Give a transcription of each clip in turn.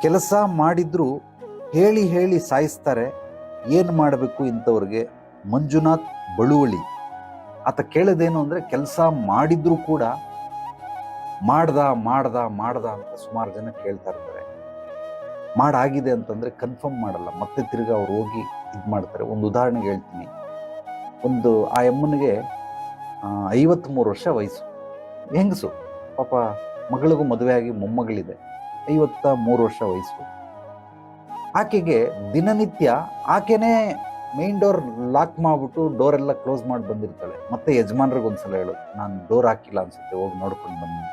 ಕೆಲಸ ಮಾಡಿದ್ರು ಹೇಳಿ ಹೇಳಿ ಸಾಯಿಸ್ತಾರೆ. ಏನು ಮಾಡಬೇಕು ಇಂಥವ್ರಿಗೆ? ಮಂಜುನಾಥ್ ಬಳುವಳಿ ಆತ ಕೇಳೋದೇನು ಅಂದರೆ, ಕೆಲಸ ಮಾಡಿದ್ರು ಕೂಡ ಮಾಡ್ದ ಮಾಡ್ದ ಮಾಡ್ದ ಅಂತ ಸುಮಾರು ಜನ ಕೇಳ್ತಾ ಇರ್ತಾರೆ. ಮಾಡಾಗಿದೆ ಅಂತಂದರೆ ಕನ್ಫರ್ಮ್ ಮಾಡಲ್ಲ, ಮತ್ತೆ ತಿರ್ಗಿ ಅವ್ರು ಹೋಗಿ ಇದು ಮಾಡ್ತಾರೆ. ಒಂದು ಉದಾಹರಣೆಗೆ ಹೇಳ್ತೀನಿ. ಆ ಅಮ್ಮನಿಗೆ 53 ವರ್ಷ ವಯಸ್ಸು, ಹೆಂಗಸು ಪಾಪ, ಮಗಳಿಗೂ ಮದುವೆ ಆಗಿ ಮೊಮ್ಮಗಳಿದೆ, 53 ವರ್ಷ ವಯಸ್ಸು. ಆಕೆಗೆ ದಿನನಿತ್ಯ ಆಕೆನೇ ಮೇನ್ ಡೋರ್ ಲಾಕ್ ಮಾಡಿಬಿಟ್ಟು ಡೋರೆಲ್ಲ ಕ್ಲೋಸ್ ಮಾಡಿ ಬಂದಿರ್ತಾಳೆ. ಮತ್ತೆ ಯಜಮಾನ್ರಿಗೆ ಒಂದ್ಸಲ ಹೇಳೋದು, ನಾನು ಡೋರ್ ಹಾಕಿಲ್ಲ ಅನ್ಸುತ್ತೆ, ಹೋಗಿ ನೋಡ್ಕೊಂಡು ಬನ್ನಿ.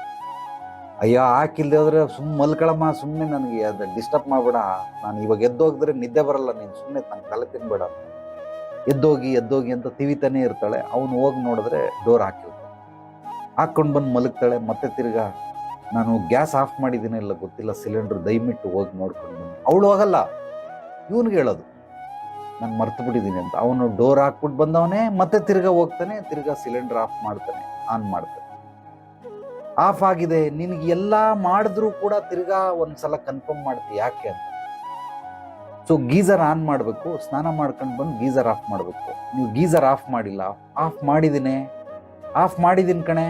ಅಯ್ಯೋ ಹಾಕಿಲ್ದೆ ಹೋದ್ರೆ ಸುಮ್ಮನೆ ಮಲ್ಕೊಳಮ್ಮ, ಸುಮ್ಮನೆ ನನಗೆ ಅದು ಡಿಸ್ಟರ್ಬ್ ಮಾಡಬೇಡ, ನಾನು ಇವಾಗ ಎದ್ದೋಗಿದ್ರೆ ನಿದ್ದೆ ಬರಲ್ಲ, ನೀನು ಸುಮ್ಮನೆ ನಂಗೆ ತಲೆ ತಿನ್ಬೇಡ, ಎದ್ದೋಗಿ ಅಂತ ತಿವಿತಾನೆ ಇರ್ತಾಳೆ. ಅವನು ಹೋಗಿ ನೋಡಿದ್ರೆ ಡೋರ್ ಹಾಕಿರ್ತಾಳೆ, ಹಾಕ್ಕೊಂಡು ಬಂದು ಮಲಗ್ತಾಳೆ. ಮತ್ತೆ ತಿರ್ಗಾ ನಾನು ಗ್ಯಾಸ್ ಆಫ್ ಮಾಡಿದ್ದೀನಿ ಇಲ್ಲ ಗೊತ್ತಿಲ್ಲ, ಸಿಲಿಂಡರ್ ದಯವಿಟ್ಟು ಹೋಗಿ ನೋಡ್ಕೊಂಡು ಬನ್ನಿ. ಅವಳು ಹೋಗಲ್ಲ, ಇವನಿಗೆ ಹೇಳೋದು ನಾನು ಮರ್ತು ಬಿಟ್ಟಿದ್ದೀನಿ ಅಂತ. ಅವನು ಡೋರ್ ಹಾಕ್ಬಿಟ್ಟು ಬಂದವನೇ ಮತ್ತೆ ತಿರ್ಗಾ ಹೋಗ್ತಾನೆ, ತಿರ್ಗಾ ಸಿಲಿಂಡರ್ ಆಫ್ ಮಾಡ್ತಾನೆ, ಆನ್ ಮಾಡ್ತಾನೆ. ಆಫ್ ಆಗಿದೆ, ನಿನಗೆ ಎಲ್ಲ ಮಾಡಿದ್ರು ಕೂಡ ತಿರ್ಗಾ ಒಂದ್ಸಲ ಕನ್ಫರ್ಮ್ ಮಾಡ್ತೀವಿ ಯಾಕೆ ಅಂತ. ಸೊ ಗೀಸರ್ ಆನ್ ಮಾಡಬೇಕು, ಸ್ನಾನ ಮಾಡ್ಕೊಂಡು ಬಂದು ಗೀಸರ್ ಆಫ್ ಮಾಡಬೇಕು. ನೀವು ಗೀಸರ್ ಆಫ್ ಮಾಡಿಲ್ಲ. ಆಫ್ ಮಾಡಿದ್ದೀನಿ ಕಣೆ.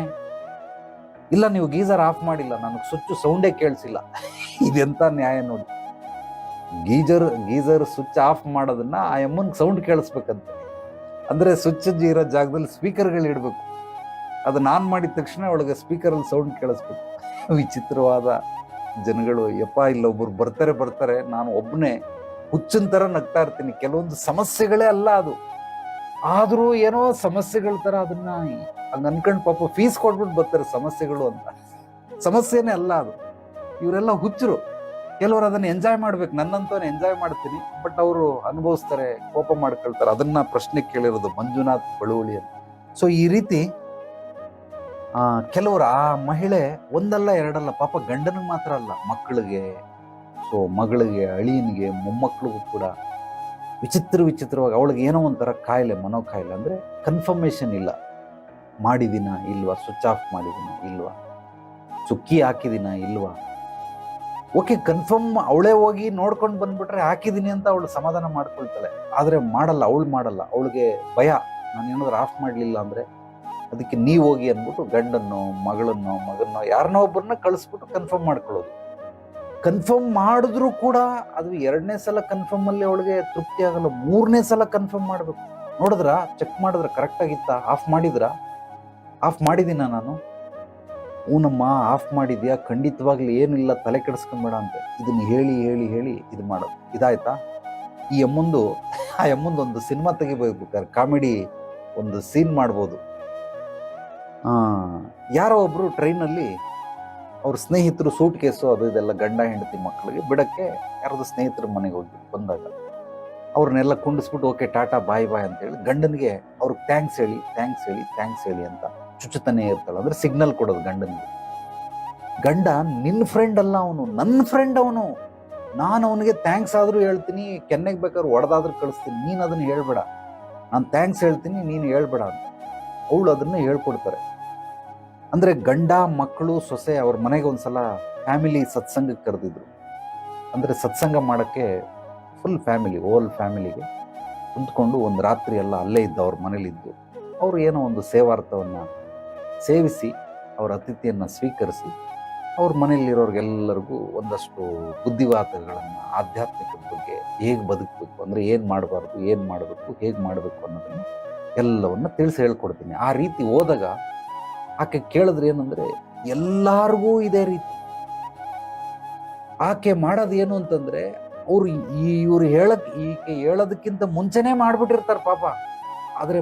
ಇಲ್ಲ, ನೀವು ಗೀಸರ್ ಆಫ್ ಮಾಡಿಲ್ಲ, ನನಗೆ ಸ್ವಿಚ್ ಸೌಂಡೇ ಕೇಳಿಸಿಲ್ಲ. ಇದೆಂತ ನ್ಯಾಯ ನೋಡಿ. ಗೀಸರ್ ಸ್ವಿಚ್ ಆಫ್ ಮಾಡೋದನ್ನ ಆ ಅಮ್ಮನಿಗೆ ಸೌಂಡ್ ಕೇಳಿಸ್ಬೇಕಂತೆ. ಅಂದರೆ ಸ್ವಿಚ್ ಇರೋ ಜಾಗದಲ್ಲಿ ಸ್ಪೀಕರ್ಗಳು ಇಡಬೇಕು. ಅದನ್ನ ಆನ್ ಮಾಡಿದ ತಕ್ಷಣ ಒಳಗೆ ಸ್ಪೀಕರಲ್ಲಿ ಸೌಂಡ್ ಕೇಳಿಸ್ಬೇಕು. ವಿಚಿತ್ರವಾದ ಜನಗಳು. ಯಪ್ಪ, ಇಲ್ಲೊಬ್ಬರು ಬರ್ತಾರೆ, ನಾನು ಒಬ್ಬನೇ ಹುಚ್ಚಿನ ಥರ ನಗ್ತಾ ಇರ್ತೀನಿ. ಕೆಲವೊಂದು ಸಮಸ್ಯೆಗಳೇ ಅಲ್ಲ ಅದು, ಆದರೂ ಏನೋ ಸಮಸ್ಯೆಗಳ ಥರ ಅದನ್ನ ಹಂಗೆ ಅನ್ಕೊಂಡು ಪಾಪ ಫೀಸ್ ಕೊಟ್ಬಿಟ್ಟು ಬರ್ತಾರೆ ಸಮಸ್ಯೆಗಳು ಅಂತ. ಸಮಸ್ಯೆನೇ ಅಲ್ಲ ಅದು. ಇವರೆಲ್ಲ ಹುಚ್ಚರು. ಕೆಲವರು ಅದನ್ನು ಎಂಜಾಯ್ ಮಾಡ್ಬೇಕು, ನನ್ನಂತವನ್ನ ಎಂಜಾಯ್ ಮಾಡ್ತೀನಿ, ಬಟ್ ಅವರು ಅನುಭವಿಸ್ತಾರೆ, ಕೋಪ ಮಾಡ್ಕೊಳ್ತಾರೆ. ಅದನ್ನ ಪ್ರಶ್ನೆ ಕೇಳಿರೋದು ಮಂಜುನಾಥ್ ಬಳುವಳಿ ಅಂತ. ಸೊ ಈ ರೀತಿ ಕೆಲವರು, ಆ ಮಹಿಳೆ ಒಂದಲ್ಲ ಎರಡಲ್ಲ, ಪಾಪ ಗಂಡನಿಗೆ ಮಾತ್ರ ಅಲ್ಲ, ಮಕ್ಕಳಿಗೆ, ಸೊ ಮಗಳಿಗೆ, ಅಳಿಯನಿಗೆ, ಮೊಮ್ಮಕ್ಕಳಿಗೂ ಕೂಡ ವಿಚಿತ್ರವಾಗಿ ಅವಳಿಗೆ ಏನೋ ಒಂಥರ ಕಾಯಿಲೆ, ಮನೋಕಾಯಿಲೆ. ಅಂದರೆ ಕನ್ಫರ್ಮೇಷನ್ ಇಲ್ಲ, ಮಾಡಿದಿನ ಇಲ್ವಾ, ಸ್ವಿಚ್ ಆಫ್ ಮಾಡಿದಿನ ಇಲ್ವಾ, ಚುಕ್ಕಿ ಹಾಕಿದಿನ ಇಲ್ವಾ. ಓಕೆ, ಕನ್ಫರ್ಮ್ ಅವಳೇ ಹೋಗಿ ನೋಡ್ಕೊಂಡು ಬಂದ್ಬಿಟ್ರೆ ಹಾಕಿದ್ದೀನಿ ಅಂತ ಅವಳು ಸಮಾಧಾನ ಮಾಡ್ಕೊಳ್ತಾಳೆ. ಆದರೆ ಅವಳು ಮಾಡಲ್ಲ. ಅವಳಿಗೆ ಭಯ, ನಾನು ಏನಾದ್ರು ಆಫ್ ಮಾಡಲಿಲ್ಲ ಅಂದರೆ ಅದಕ್ಕೆ ನೀವು ಹೋಗಿ ಅಂದ್ಬಿಟ್ಟು ಗಂಡನ್ನೋ ಮಗನ್ನೋ ಯಾರನ್ನೋ ಒಬ್ಬರನ್ನ ಕಳಿಸ್ಬಿಟ್ಟು ಕನ್ಫರ್ಮ್ ಮಾಡ್ಕೊಳ್ಳೋದು. ಕನ್ಫರ್ಮ್ ಮಾಡಿದ್ರು ಕೂಡ ಅದು 2ನೇ ಸಲ ಕನ್ಫರ್ಮ್ ಅಲ್ಲಿ ಅವಳಿಗೆ ತೃಪ್ತಿ ಆಗಲ್ಲ. 3ನೇ ಸಲ ಕನ್ಫರ್ಮ್ ಮಾಡಬೇಕು. ನೋಡಿದ್ರ, ಚೆಕ್ ಮಾಡಿದ್ರ ಕರೆಕ್ಟ್ ಆಗಿತ್ತಾ, ಆಫ್ ಮಾಡಿದ್ದೀನ ನಾನು, ಊನಮ್ಮ ಆಫ್ ಮಾಡಿದ್ಯಾ, ಖಂಡಿತವಾಗ್ಲಿ ಏನಿಲ್ಲ, ತಲೆ ಕೆಡಿಸ್ಕೊಂಬೇಡ ಅಂತ ಇದನ್ನ ಹೇಳಿ ಇದು ಮಾಡೋದು. ಇದಾಯ್ತಾ? ಆ ಅಮ್ಮಂದು ಒಂದು ಸಿನಿಮಾ ತೆಗಿಬೇಕಾದ್ರೆ ಕಾಮಿಡಿ ಒಂದು ಸೀನ್ ಮಾಡ್ಬೋದು. ಯಾರೋ ಒಬ್ರು ಟ್ರೈನಲ್ಲಿ ಅವ್ರ ಸ್ನೇಹಿತರು ಸೂಟ್ ಕೇಸು ಅದು ಇದೆಲ್ಲ ಗಂಡ ಹೆಂಡತಿ ಮಕ್ಕಳಿಗೆ ಬಿಡಕ್ಕೆ ಯಾರ್ದು ಸ್ನೇಹಿತರ ಮನೆಗೆ ಹೋಗಿ ಬಂದಾಗ ಅವ್ರನ್ನೆಲ್ಲ ಕುಂಡಿಸ್ಬಿಟ್ಟು ಓಕೆ ಟಾಟಾ ಬಾಯ್ ಅಂತೇಳಿ ಗಂಡನಿಗೆ ಅವ್ರಿಗೆ ಥ್ಯಾಂಕ್ಸ್ ಹೇಳಿ ಅಂತ ಚುಚ್ಚುತ್ತಾನೆ ಇರ್ತಾಳೆ. ಅಂದ್ರೆ ಸಿಗ್ನಲ್ ಕೊಡೋದು ಗಂಡನಿಗೆ. ಗಂಡ ನಿನ್ನ ಫ್ರೆಂಡ್ ಅಲ್ಲ ಅವನು, ನನ್ನ ಫ್ರೆಂಡ್ ಅವನು, ನಾನು ಅವನಿಗೆ ಥ್ಯಾಂಕ್ಸ್ ಆದ್ರೂ ಹೇಳ್ತೀನಿ, ಕೆನ್ನೆಗೆ ಬೇಕಾದ್ರೂ ಹೊಡೆದಾದ್ರೂ ಕಳಿಸ್ತೀನಿ, ನೀನು ಅದನ್ನ ಹೇಳ್ಬೇಡ, ನಾನು ಥ್ಯಾಂಕ್ಸ್ ಹೇಳ್ತೀನಿ, ನೀನು ಹೇಳ್ಬೇಡ ಅಂತ ಅವಳು ಅದನ್ನ ಹೇಳ್ಕೊಡ್ತಾರೆ. ಅಂದ್ರೆ ಗಂಡ, ಮಕ್ಕಳು, ಸೊಸೆ ಅವ್ರ ಮನೆಗೆ ಒಂದ್ಸಲ ಫ್ಯಾಮಿಲಿ ಸತ್ಸಂಗಕ್ಕೆ ಕರೆದಿದ್ರು. ಅಂದ್ರೆ ಸತ್ಸಂಗ ಮಾಡಕ್ಕೆ ಫುಲ್ ಓಲ್ ಫ್ಯಾಮಿಲಿಗೆ ಕುಂತ್ಕೊಂಡು ಒಂದು ರಾತ್ರಿ ಎಲ್ಲ ಅಲ್ಲೇ ಇದ್ದು ಅವ್ರ ಮನೇಲಿದ್ದು ಅವರು ಏನೋ ಒಂದು ಸೇವಾರ್ಥವನ್ನು ಸೇವಿಸಿ ಅವ್ರ ಅತಿಥಿಯನ್ನು ಸ್ವೀಕರಿಸಿ ಅವ್ರ ಮನೆಯಲ್ಲಿರೋರಿಗೆಲ್ಲರಿಗೂ ಒಂದಷ್ಟು ಬುದ್ಧಿವಾದಗಳನ್ನು, ಆಧ್ಯಾತ್ಮಿಕದ ಬಗ್ಗೆ ಹೇಗೆ ಬದುಕಬೇಕು, ಅಂದರೆ ಏನು ಮಾಡಬಾರ್ದು, ಏನು ಮಾಡಬೇಕು, ಹೇಗೆ ಮಾಡಬೇಕು ಅನ್ನೋದನ್ನು ಎಲ್ಲವನ್ನ ತಿಳಿಸಿ ಹೇಳ್ಕೊಡ್ತೀನಿ. ಆ ರೀತಿ ಹೋದಾಗ ಆಕೆ ಕೇಳಿದ್ರೆ ಏನಂದ್ರೆ, ಎಲ್ಲಾರ್ಗೂ ಇದೇ ರೀತಿ. ಆಕೆ ಮಾಡೋದು ಏನು ಅಂತಂದ್ರೆ, ಇವ್ರು ಈಕೆ ಹೇಳೋದಕ್ಕಿಂತ ಮುಂಚೆನೇ ಮಾಡ್ಬಿಟ್ಟಿರ್ತಾರೆ ಪಾಪ. ಆದರೆ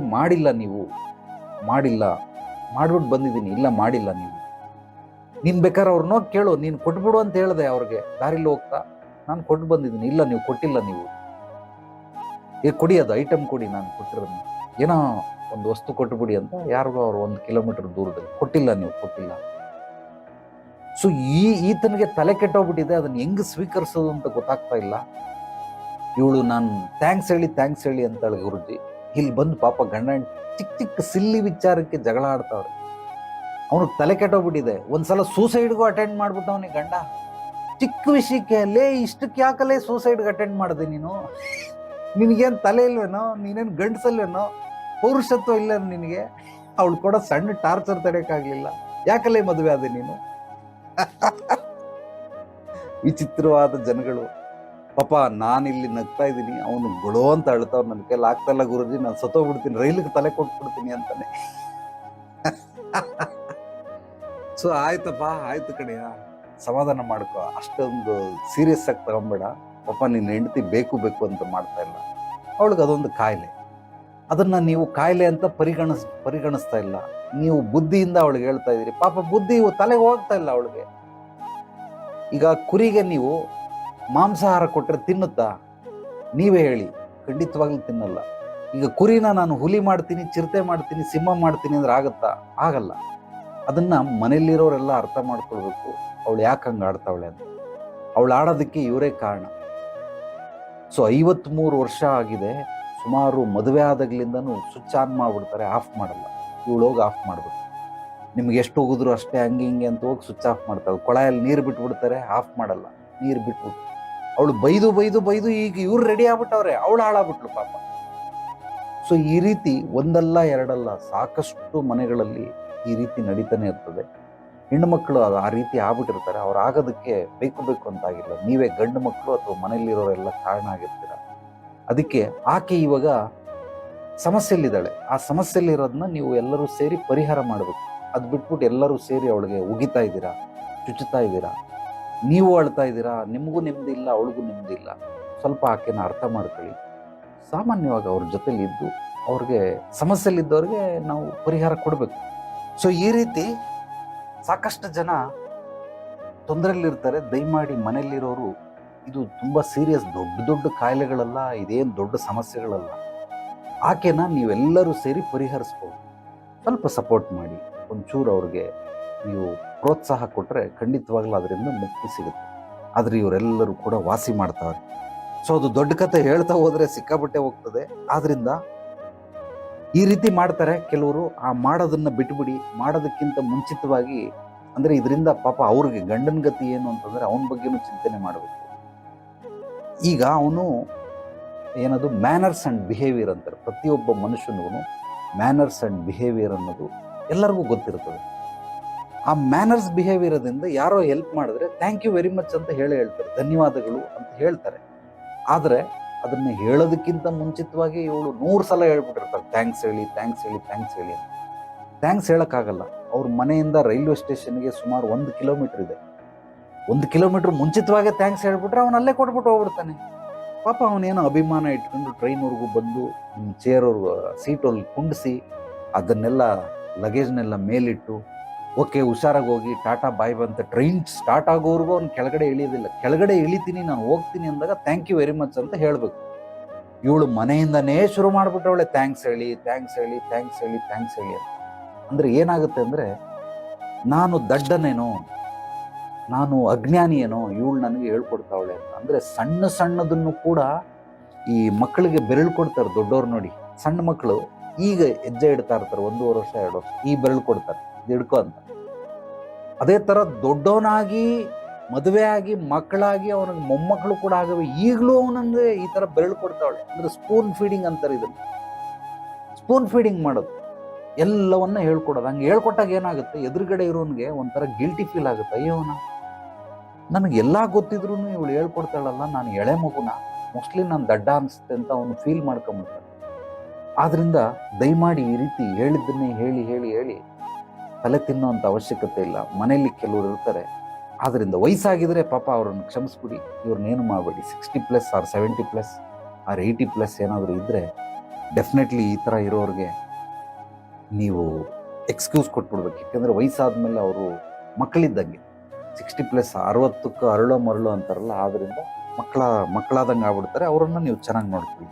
ಮಾಡ್ಬಿಟ್ಟು ಬಂದಿದ್ದೀನಿ, ಇಲ್ಲ ಮಾಡಿಲ್ಲ ನೀನು ಬೇಕಾದ್ರೆ ಅವ್ರನ್ನೋ ಕೇಳು, ನೀನು ಕೊಟ್ಬಿಡು ಅಂತ ಹೇಳಿದೆ ಅವ್ರಿಗೆ ದಾರಿಲಿ ಹೋಗ್ತಾ, ನಾನು ಕೊಟ್ಟು ಬಂದಿದ್ದೀನಿ, ಇಲ್ಲ ನೀವು ಕೊಟ್ಟಿಲ್ಲ, ಕೊಡಿ, ಅದು ಐಟಮ್ ಕೊಡಿ, ನಾನು ಕೊಟ್ಟಿರೋದನ್ನ, ಏನೋ ಒಂದು ವಸ್ತು ಕೊಟ್ಟುಬಿಡಿ ಅಂತ ಯಾರಿಗೂ ಅವ್ರು 1 ಕಿಲೋಮೀಟರ್ ದೂರದಲ್ಲಿ ಕೊಟ್ಟಿಲ್ಲ. ಸೊ ಈತನಿಗೆ ತಲೆ ಕೆಟ್ಟೋಗ್ಬಿಟ್ಟಿದೆ, ಅದನ್ನ ಹೆಂಗ್ ಸ್ವೀಕರಿಸೋದು ಅಂತ ಗೊತ್ತಾಗ್ತಾ ಇಲ್ಲ. ಇವಳು ನಾನು ಥ್ಯಾಂಕ್ಸ್ ಹೇಳಿ ಅಂತಾಳೆ ಗುರುಜಿ. ಇಲ್ಲಿ ಬಂದು ಪಾಪ ಗಂಡ ಚಿಕ್ಕ ಸಿಲ್ಲಿ ವಿಚಾರಕ್ಕೆ ಜಗಳ ಆಡ್ತಾವ್ರೆ. ಅವನಿಗೆ ತಲೆ ಕೆಟ್ಟೋಗ್ಬಿಟ್ಟಿದೆ. ಒಂದ್ಸಲ ಸೂಸೈಡ್ಗೂ ಅಟೆಂಡ್ ಮಾಡ್ಬಿಟ್ಟವನಿಗೆ ಗಂಡ. ಚಿಕ್ಕ ವಿಷಯಕ್ಕೆ ಅಲ್ಲೇ ಇಷ್ಟಕ್ಕೆ ಯಾಕಲ್ಲೇ ಸೂಸೈಡ್ಗೆ ಅಟೆಂಡ್ ಮಾಡಿದೆ ನೀನು? ನಿನಗೇನು ತಲೆ ಇಲ್ವೇನೋ? ನೀನೇನು ಗಂಡಸಲ್ವೇನೋ? ಪೌರುಷತ್ವ ಇಲ್ಲ ನಿನಗೆ? ಅವಳು ಕೊಡೋ ಸಣ್ಣ ಟಾರ್ಚರ್ ತಡೆಯೋಕ್ಕಾಗಲಿಲ್ಲ, ಯಾಕಲ್ಲೇ ಮದುವೆ ಆದೆ ನೀನು? ವಿಚಿತ್ರವಾದ ಜನಗಳು. ಪಾಪ ನಾನಿಲ್ಲಿ ನಗ್ತಾ ಇದ್ದೀನಿ, ಅವನು ಗೊಳೋ ಅಂತ ಅಳ್ತಾವ್, ನನ್ನ ಕೈಲಿ ಆಗ್ತಲ್ಲ ಗುರುಜಿ, ನಾನು ಸತ್ತೋಗ್ಬಿಡ್ತೀನಿ, ರೈಲಿಗೆ ತಲೆ ಕೊಟ್ಬಿಡ್ತೀನಿ ಅಂತಾನೆ. ಸೊ ಆಯ್ತಪ್ಪ, ಆಯ್ತು ಕಡೆಯ, ಸಮಾಧಾನ ಮಾಡ್ಕೊ, ಅಷ್ಟೊಂದು ಸೀರಿಯಸ್ ಆಗಿ ತಗೊಂಬೇಡ. ಪಾಪ ನಿನ್ನ ಹೆಂಡತಿ ಬೇಕು ಬೇಕು ಅಂತ ಮಾಡ್ತಾ ಇಲ್ಲ, ಅವಳಿಗೆ ಅದೊಂದು ಕಾಯಿಲೆ. ಅದನ್ನ ನೀವು ಕಾಯಿಲೆ ಅಂತ ಪರಿಗಣಿಸ್ತಾ ಇಲ್ಲ, ನೀವು ಬುದ್ಧಿಯಿಂದ ಅವಳಿಗೆ ಹೇಳ್ತಾ ಇದ್ದೀರಿ. ಪಾಪ ಬುದ್ಧಿ ತಲೆಗೆ ಹೋಗ್ತಾ ಇಲ್ಲ ಅವಳಿಗೆ. ಈಗ ಕುರಿಗೆ ನೀವು ಮಾಂಸಾಹಾರ ಕೊಟ್ಟರೆ ತಿನ್ನುತ್ತಾ? ನೀವೇ ಹೇಳಿ. ಖಂಡಿತವಾಗ್ಲೂ ತಿನ್ನಲ್ಲ. ಈಗ ಕುರಿನ ನಾನು ಹುಲಿ ಮಾಡ್ತೀನಿ, ಚಿರತೆ ಮಾಡ್ತೀನಿ, ಸಿಂಹ ಮಾಡ್ತೀನಿ ಅಂದ್ರೆ ಆಗುತ್ತಾ? ಆಗಲ್ಲ. ಅದನ್ನ ಮನೆಯಲ್ಲಿರೋರೆಲ್ಲ ಅರ್ಥ ಮಾಡ್ಕೊಳ್ಬೇಕು, ಅವಳು ಯಾಕೆ ಹಂಗೆ ಆಡ್ತಾವಳೆ ಅಂತ. ಅವಳು ಆಡೋದಕ್ಕೆ ಇವರೇ ಕಾರಣ. ಸೊ 53 ವರ್ಷ ಆಗಿದೆ, ಸುಮಾರು ಮದುವೆ ಆದಾಗ್ಲಿಂದನೂ ಸ್ವಿಚ್ ಆನ್ ಮಾಡ್ಬಿಡ್ತಾರೆ, ಆಫ್ ಮಾಡಲ್ಲ. ಇವಳು ಹೋಗಿ ಆಫ್ ಮಾಡ್ಬೇಕು. ನಿಮ್ಗೆ ಎಷ್ಟು ಹೋಗಿದ್ರು ಅಷ್ಟೇ, ಹಂಗೆ ಹಿಂಗೆ ಅಂತ ಹೋಗಿ ಸ್ವಿಚ್ ಆಫ್ ಮಾಡ್ತಾವೆ. ಕೊಳಾಯಲ್ಲಿ ನೀರು ಬಿಟ್ಬಿಡ್ತಾರೆ, ಆಫ್ ಮಾಡಲ್ಲ, ನೀರು ಬಿಟ್ಬಿಟ್ಟು. ಅವಳು ಬೈದು ಬೈದು ಬೈದು ಈಗ ಇವ್ರು ರೆಡಿ ಆಗ್ಬಿಟ್ಟವ್ರೆ, ಅವಳು ಹಾಳಾಗ್ಬಿಟ್ಲು ಪಾಪ. ಸೊ ಈ ರೀತಿ ಒಂದಲ್ಲ ಎರಡಲ್ಲ ಸಾಕಷ್ಟು ಮನೆಗಳಲ್ಲಿ ಈ ರೀತಿ ನಡೀತಾನೆ ಇರ್ತದೆ. ಹೆಣ್ಣು ಮಕ್ಕಳು ಆ ರೀತಿ ಆಗ್ಬಿಟ್ಟಿರ್ತಾರೆ. ಅವ್ರು ಆಗೋದಕ್ಕೆ ಬೇಕು ಬೇಕು ಅಂತ ಆಗಿಲ್ಲ, ನೀವೇ ಗಂಡು ಮಕ್ಕಳು ಅಥವಾ ಮನೆಯಲ್ಲಿರೋರೆಲ್ಲ ಕಾರಣ ಆಗಿರ್ತೀರ. ಅದಕ್ಕೆ ಆಕೆ ಇವಾಗ ಸಮಸ್ಯೆಯಲ್ಲಿದ್ದಾಳೆ. ಆ ಸಮಸ್ಯೆಯಲ್ಲಿರೋದನ್ನ ನೀವು ಎಲ್ಲರೂ ಸೇರಿ ಪರಿಹಾರ ಮಾಡಬೇಕು. ಅದು ಬಿಟ್ಬಿಟ್ಟು ಎಲ್ಲರೂ ಸೇರಿ ಅವಳಿಗೆ ಉಗಿತಾ ಇದ್ದೀರಾ, ಚುಚ್ಚುತ್ತಾ ಇದ್ದೀರಾ, ನೀವು ಅಳ್ತಾ ಇದ್ದೀರಾ. ನಿಮಗೂ ನೆಮ್ಮದಿ ಇಲ್ಲ, ಅವಳಿಗೂ ನೆಮ್ಮದಿ ಇಲ್ಲ. ಸ್ವಲ್ಪ ಆಕೆನ ಅರ್ಥ ಮಾಡ್ಕೊಳ್ಳಿ. ಸಾಮಾನ್ಯವಾಗಿ ಅವ್ರ ಜೊತೆಲಿ ಇದ್ದು ಅವ್ರಿಗೆ ಸಮಸ್ಯೆಲಿದ್ದವ್ರಿಗೆ ನಾವು ಪರಿಹಾರ ಕೊಡಬೇಕು. ಸೊ ಈ ರೀತಿ ಸಾಕಷ್ಟು ಜನ ತೊಂದರೆಯಲ್ಲಿರ್ತಾರೆ. ದಯಮಾಡಿ ಮನೆಯಲ್ಲಿರೋರು, ಇದು ತುಂಬ ಸೀರಿಯಸ್, ದೊಡ್ಡ ದೊಡ್ಡ ಕಾಯಿಲೆಗಳಲ್ಲ, ಇದೇನು ದೊಡ್ಡ ಸಮಸ್ಯೆಗಳಲ್ಲ. ಆಕೆನ ನೀವೆಲ್ಲರೂ ಸೇರಿ ಪರಿಹರಿಸ್ಬೋದು. ಸ್ವಲ್ಪ ಸಪೋರ್ಟ್ ಮಾಡಿ, ಒಂಚೂರು ಅವ್ರಿಗೆ ನೀವು ಪ್ರೋತ್ಸಾಹ ಕೊಟ್ಟರೆ ಖಂಡಿತವಾಗ್ಲೂ ಅದರಿಂದ ಮುಕ್ತಿ ಸಿಗುತ್ತೆ. ಆದರೆ ಇವರೆಲ್ಲರೂ ಕೂಡ ವಾಸಿ ಮಾಡ್ತಾರೆ. ಸೊ ಅದು ದೊಡ್ಡ ಕತೆ ಹೇಳ್ತಾ ಹೋದರೆ ಸಿಕ್ಕಾಪಟ್ಟೆ ಹೋಗ್ತದೆ. ಆದ್ರಿಂದ ಈ ರೀತಿ ಮಾಡ್ತಾರೆ ಕೆಲವರು. ಆ ಮಾಡೋದನ್ನ ಬಿಟ್ಬಿಡಿ. ಮಾಡೋದಕ್ಕಿಂತ ಮುಂಚಿತವಾಗಿ, ಅಂದರೆ ಇದರಿಂದ ಪಾಪ ಅವ್ರಿಗೆ ಗಂಡನ ಗತಿ ಏನು ಅಂತಂದರೆ ಅವನ ಬಗ್ಗೆನೂ ಚಿಂತನೆ ಮಾಡಬೇಕು. ಈಗ ಅವನು ಏನದು ಮ್ಯಾನರ್ಸ್ ಆ್ಯಂಡ್ ಬಿಹೇವಿಯರ್ ಅಂತಾರೆ. ಪ್ರತಿಯೊಬ್ಬ ಮನುಷ್ಯನಿಗೂ ಮ್ಯಾನರ್ಸ್ ಆ್ಯಂಡ್ ಬಿಹೇವಿಯರ್ ಅನ್ನೋದು ಎಲ್ಲರಿಗೂ ಗೊತ್ತಿರ್ತದೆ. ಆ ಮ್ಯಾನರ್ಸ್ ಬಿಹೇವಿಯರ್ದಿಂದ ಯಾರೋ ಹೆಲ್ಪ್ ಮಾಡಿದ್ರೆ ಥ್ಯಾಂಕ್ ಯು ವೆರಿ ಮಚ್ ಅಂತ ಹೇಳ್ತಾರೆ, ಧನ್ಯವಾದಗಳು ಅಂತ ಹೇಳ್ತಾರೆ. ಆದರೆ ಅದನ್ನು ಹೇಳೋದಕ್ಕಿಂತ ಮುಂಚಿತವಾಗಿ ಇವಳು 100 ಸಲ ಹೇಳ್ಬಿಟ್ಟಿರ್ತಾರೆ, ಥ್ಯಾಂಕ್ಸ್ ಹೇಳಿ, ಥ್ಯಾಂಕ್ಸ್ ಹೇಳಿ, ಥ್ಯಾಂಕ್ಸ್ ಹೇಳಿ ಅಂತ. ಥ್ಯಾಂಕ್ಸ್ ಹೇಳೋಕ್ಕಾಗಲ್ಲ. ಅವ್ರ ಮನೆಯಿಂದ ರೈಲ್ವೆ ಸ್ಟೇಷನ್ಗೆ ಸುಮಾರು 1 ಕಿಲೋಮೀಟರ್ ಇದೆ. 1 ಕಿಲೋಮೀಟರ್ ಮುಂಚಿತವಾಗೇ ಥ್ಯಾಂಕ್ಸ್ ಹೇಳ್ಬಿಟ್ರೆ ಅವನು ಅಲ್ಲೇ ಕೊಟ್ಬಿಟ್ಟು ಹೋಗ್ಬಿಡ್ತಾನೆ. ಪಾಪ ಅವನೇನೋ ಅಭಿಮಾನ ಇಟ್ಕೊಂಡು ಟ್ರೈನ್ವರೆಗೂ ಬಂದು ಚೇರವ್ರಿಗೂ ಸೀಟಲ್ಲಿ ಕುಂಡಿಸಿ ಅದನ್ನೆಲ್ಲ ಲಗೇಜ್ನೆಲ್ಲ ಮೇಲಿಟ್ಟು, ಓಕೆ ಹುಷಾರಾಗಿ ಹೋಗಿ ಟಾಟಾ ಬಾಯ್ ಬಂತ, ಟ್ರೈನ್ ಸ್ಟಾರ್ಟ್ ಆಗೋವರೆಗೂ ಅವ್ನು ಕೆಳಗಡೆ ಇಳಿಯೋದಿಲ್ಲ. ಕೆಳಗಡೆ ಇಳಿತೀನಿ, ನಾನು ಹೋಗ್ತೀನಿ ಅಂದಾಗ ಥ್ಯಾಂಕ್ ಯು ವೆರಿ ಮಚ್ ಅಂತ ಹೇಳಬೇಕು. ಇವಳು ಮನೆಯಿಂದನೇ ಶುರು ಮಾಡಿಬಿಟ್ಟವಳೆ ಥ್ಯಾಂಕ್ಸ್ ಹೇಳಿ, ಥ್ಯಾಂಕ್ಸ್ ಹೇಳಿ, ಥ್ಯಾಂಕ್ಸ್ ಹೇಳಿ, ಥ್ಯಾಂಕ್ಸ್ ಹೇಳಿ ಅಂತ. ಅಂದರೆ ಏನಾಗುತ್ತೆ ಅಂದರೆ, ನಾನು ದಡ್ಡನೇನೋ, ನಾನು ಅಜ್ಞಾನಿಯೇನೋ, ಇವಳು ನನಗೆ ಹೇಳ್ಕೊಡ್ತಾವಳೆ ಅಂತ. ಅಂದರೆ ಸಣ್ಣ ಸಣ್ಣದನ್ನು ಕೂಡ ಈ ಮಕ್ಕಳಿಗೆ ಬೆರಳು ಕೊಡ್ತಾರೆ ದೊಡ್ಡವ್ರು ನೋಡಿ. ಸಣ್ಣ ಮಕ್ಕಳು ಈಗ ಹೆಜ್ಜೆ ಇಡ್ತಾ ಇರ್ತಾರೆ, 1-1.5 ವರ್ಷ 2 ವರ್ಷ, ಈ ಬೆರಳು ಕೊಡ್ತಾರೆ, ಇದು ಹಿಡ್ಕೊ ಅಂತ. ಅದೇ ಥರ ದೊಡ್ಡವನಾಗಿ ಮದುವೆ ಆಗಿ ಮಕ್ಕಳಾಗಿ ಅವನಿಗೆ ಮೊಮ್ಮಕ್ಕಳು ಕೂಡ ಆಗವೆ, ಈಗಲೂ ಅವನಂಗೆ ಈ ಥರ ಬೆರಳು ಕೊಡ್ತಾವಳೆ. ಅಂದರೆ ಸ್ಪೂನ್ ಫೀಡಿಂಗ್ ಅಂತಾರೆ ಇದನ್ನು. ಸ್ಪೂನ್ ಫೀಡಿಂಗ್ ಮಾಡೋದು, ಎಲ್ಲವನ್ನ ಹೇಳ್ಕೊಡೋದು. ಹಂಗೆ ಹೇಳ್ಕೊಟ್ಟಾಗ ಏನಾಗುತ್ತೆ, ಎದುರುಗಡೆ ಇರೋನಿಗೆ ಒಂಥರ ಗಿಲ್ಟಿ ಫೀಲ್ ಆಗುತ್ತೆ. ಅಯ್ಯೋನ, ನನಗೆಲ್ಲ ಗೊತ್ತಿದ್ರು ಇವಳು ಹೇಳ್ಕೊಡ್ತಾಳಲ್ಲ, ನಾನು ಎಳೆ ಮಗುನ, ಮೋಸ್ಟ್ಲಿ ನಾನು ದಡ್ಡ ಅನಿಸುತ್ತೆ ಅಂತ ಅವನು ಫೀಲ್ ಮಾಡ್ಕೊಂಬಿಡ್ತಾನೆ. ಆದ್ರಿಂದ ದಯಮಾಡಿ ಈ ರೀತಿ ಹೇಳಿದ್ದನ್ನೇ ಹೇಳಿ ಹೇಳಿ ಹೇಳಿ ತಲೆ ತಿನ್ನೋಂಥ ಅವಶ್ಯಕತೆ ಇಲ್ಲ. ಮನೆಯಲ್ಲಿ ಕೆಲವರು ಇರ್ತಾರೆ, ಆದ್ದರಿಂದ ವಯಸ್ಸಾಗಿದ್ರೆ ಪಾಪ ಅವ್ರನ್ನ ಕ್ಷಮಿಸ್ಬಿಡಿ, ಇವ್ರನ್ನೇನು ಮಾಡಬೇಡಿ. 60+ ಆರ್ 70+ ಆರ್ 80+ ಏನಾದರೂ ಇದ್ದರೆ ಡೆಫಿನೆಟ್ಲಿ ಈ ಥರ ಇರೋರಿಗೆ ನೀವು ಎಕ್ಸ್ಕ್ಯೂಸ್ ಕೊಟ್ಬಿಡ್ಬೇಕು. ಯಾಕೆಂದರೆ ವಯಸ್ಸಾದ್ಮೇಲೆ ಅವರು ಮಕ್ಕಳಿದ್ದಂಗೆ, 60+ 60ಕ್ಕೆ ಅರಳೋ ಮರಳು ಅಂತಾರಲ್ಲ, ಆದ್ದರಿಂದ ಮಕ್ಕಳಾದಂಗೆ ಆಗ್ಬಿಡ್ತಾರೆ. ಅವರನ್ನು ನೀವು ಚೆನ್ನಾಗಿ ನೋಡ್ಕೊಳ್ಳಿ.